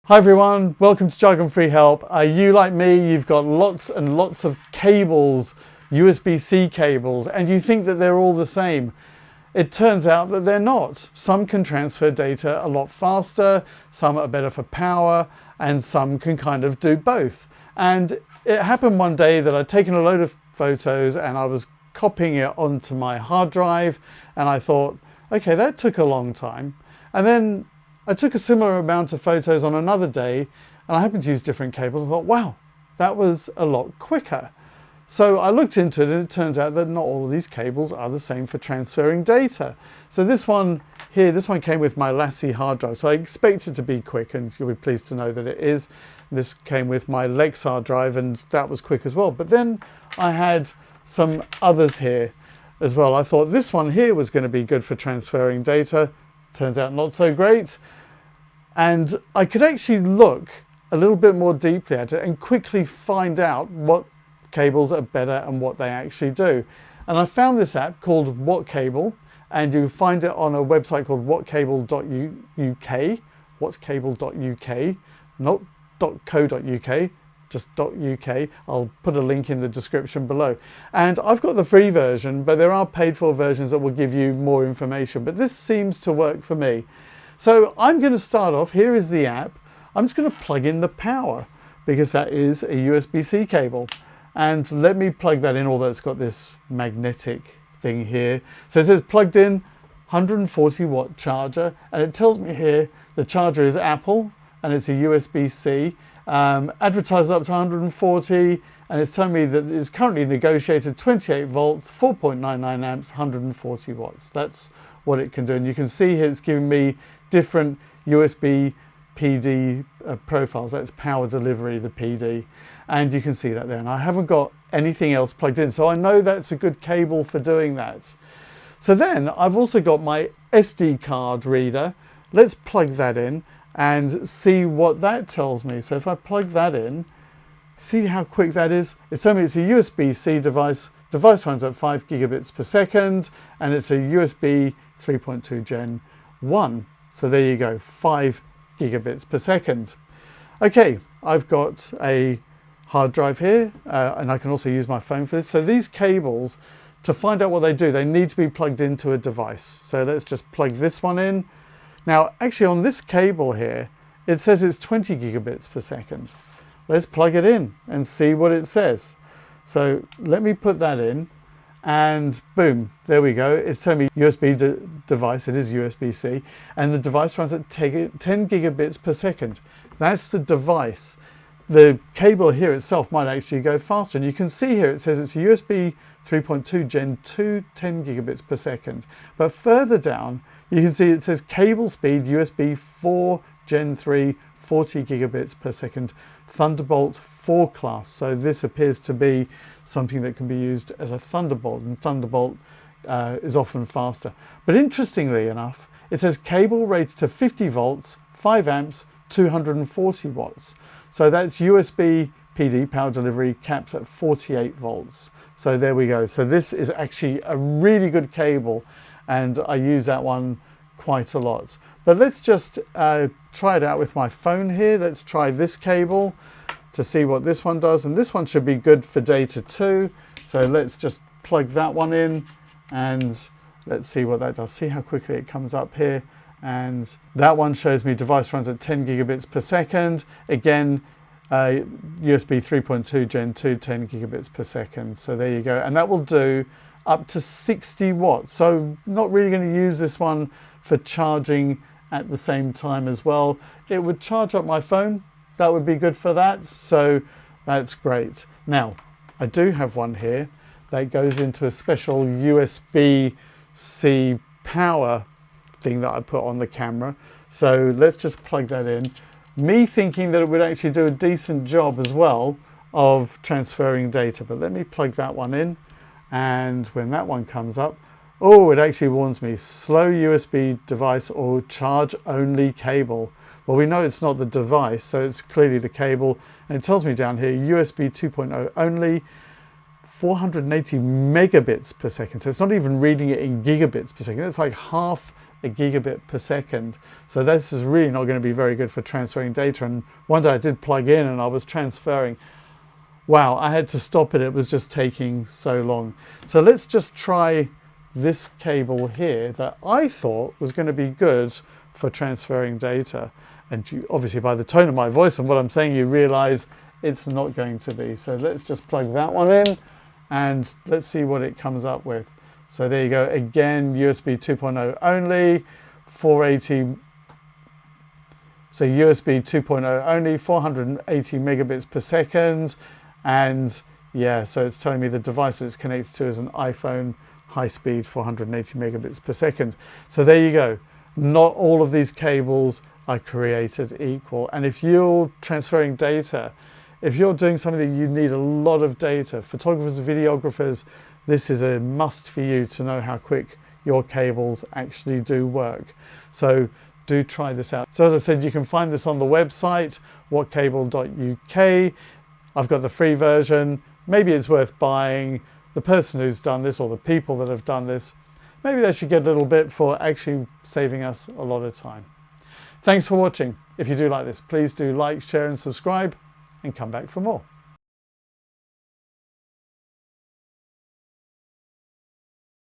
Hi everyone, welcome to Jargon Free Help. You, like me, you've got lots and lots of cables, USB-C cables, and you think that they're all the same. It turns out that they're not. Some can transfer data a lot faster, some are better for power, and some can kind of do both. And it happened one day that I'd taken a load of photos and I was copying it onto my hard drive, and I thought, okay, that took a long time. And then I took a similar amount of photos on another day, and I happened to use different cables. I thought, wow, that was a lot quicker. So I looked into it, and it turns out that not all of these cables are the same for transferring data. So this one here, this one came with my Lassie hard drive. So I expect it to be quick, and you'll be pleased to know that it is. This came with my Lex hard drive, and that was quick as well. But then I had some others here as well. I thought this one here was going to be good for transferring data. Turns out not so great. And I could actually look a little bit more deeply at it and quickly find out what cables are better and what they actually do. And I found this app called WhatCable, and you find it on a website called whatcable.uk, whatcable.uk, not .co.uk, just .uk. I'll put a link in the description below. And I've got the free version, but there are paid for versions that will give you more information. But this seems to work for me. So I'm going to start off, here is the app. I'm just going to plug in the power because that is a USB-C cable. And let me plug that in, although it's got this magnetic thing here. So it says plugged in 140 watt charger, and it tells me here the charger is Apple and it's a USB-C. Advertised up to 140, and it's telling me that it's currently negotiated 28 volts, 4.99 amps, 140 watts. That's what it can do. And you can see here it's giving me different USB PD profiles. That's power delivery, the PD. And you can see that there. And I haven't got anything else plugged in, so I know that's a good cable for doing that. So then I've also got my SD card reader. Let's plug that in and see what that tells me. So if I plug that in, see how quick that is? It's telling me it's a USB-C device. Device runs at 5 gigabits per second, and it's a USB 3.2 Gen 1. So there you go, 5 gigabits per second. Okay, I've got a hard drive here, and I can also use my phone for this. So these cables, to find out what they do, they need to be plugged into a device. So let's just plug this one in. Now, actually on this cable here, it says it's 20 gigabits per second. Let's plug it in and see what it says. So let me put that in, and boom, there we go. It's telling me USB device, it is USB-C, and the device runs at 10 gigabits per second. That's the device. The cable here itself might actually go faster, and you can see here it says it's a USB 3.2 Gen 2, 10 gigabits per second. But further down, you can see it says cable speed USB 4 Gen 3, 40 gigabits per second, Thunderbolt 4 class. So this appears to be something that can be used as a Thunderbolt, and Thunderbolt is often faster. But interestingly enough, it says cable rated to 50 volts, 5 amps, 240 watts. So that's USB PD, power delivery, caps at 48 volts. So there we go. So this is actually a really good cable, and I use that one quite a lot. But let's just try it out with my phone here. Let's try this cable to see what this one does. And this one should be good for data too. So let's just plug that one in, and let's see what that does. See how quickly it comes up here. And that one shows me device runs at 10 gigabits per second. Again, USB 3.2 Gen 2, 10 gigabits per second. So there you go. And that will do up to 60 watts. So not really going to use this one for charging at the same time as well. It would charge up my phone. That would be good for that. So that's great. Now, I do have one here that goes into a special USB-C power thing that I put on the camera. So let's just plug that in. Me thinking that it would actually do a decent job as well of transferring data, but let me plug that one in. And when that one comes up, oh, it actually warns me, slow USB device or charge only cable. Well, we know it's not the device, so it's clearly the cable. And it tells me down here, USB 2.0 only, 480 megabits per second. So it's not even reading it in gigabits per second. It's like half a gigabit per second. So this is really not going to be very good for transferring data. And one day I did plug in and I was transferring. Wow, I had to stop it. It was just taking so long. So let's just try this cable here that I thought was going to be good for transferring data. And you, obviously by the tone of my voice and what I'm saying, you realize it's not going to be. So let's just plug that one in and let's see what it comes up with. So there you go. Again, USB 2.0 only, 480. So USB 2.0 only, 480 megabits per second. And yeah, so it's telling me the device that it's connected to is an iPhone high speed, 480 megabits per second. So there you go. Not all of these cables are created equal. And if you're transferring data, if you're doing something that you need a lot of data, photographers, videographers, this is a must for you to know how quick your cables actually do work. So do try this out. So as I said, you can find this on the website, whatcable.uk. I've got the free version. Maybe it's worth buying. The person who's done this, or the people that have done this, maybe they should get a little bit for actually saving us a lot of time. Thanks for watching. If you do like this, please do like, share and subscribe and come back for more.